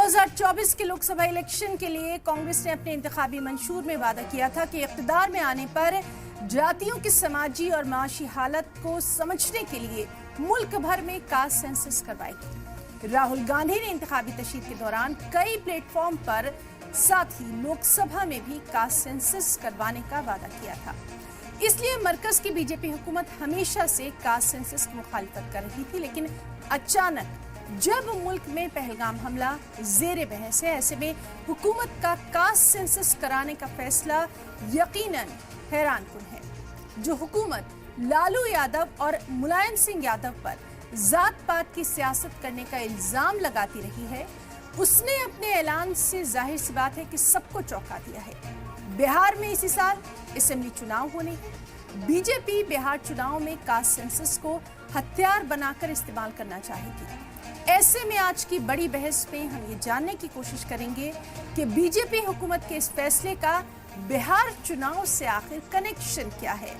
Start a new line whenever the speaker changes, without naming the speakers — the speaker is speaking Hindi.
2024 के लोकसभा इलेक्शन के लिए कांग्रेस ने अपने इंतखाबी मंशूर में वादा किया था कि इख्तिदार में आने पर जातियों की समाजी और माशी हालत को समझने के लिए मुल्क भर में कास्ट सेंसस करवाएगी। राहुल गांधी ने इंतखाबी तशरीह के दौरान कई प्लेटफॉर्म पर साथ ही लोकसभा में भी कास्ट सेंसस करवाने का वादा किया था। इसलिए मरकज की बीजेपी हुकूमत हमेशा से कास्ट सेंसस की मुखालिफत कर रही थी, लेकिन अचानक जब मुल्क में पहलगाम हमला जेर बहस है, ऐसे में हुकूमत का कास्ट सेंसस कराने का फैसला यकीनन हैरानकुन है। जो हुकूमत लालू यादव और मुलायम सिंह यादव पर जात पात की सियासत करने का इल्जाम लगाती रही है, उसने अपने ऐलान से जाहिर सी बात है कि सबको चौंका दिया है। बिहार में इसी साल असेंबली चुनाव होने हैं। बीजेपी बिहार चुनाव में कास्ट सेंसस को हथियार बनाकर इस्तेमाल करना चाहेगी। ऐसे में आज की बड़ी बहस में हम ये जानने की कोशिश करेंगे कि बीजेपी हुकूमत के इस फैसले का बिहार चुनाव से आखिर कनेक्शन क्या है।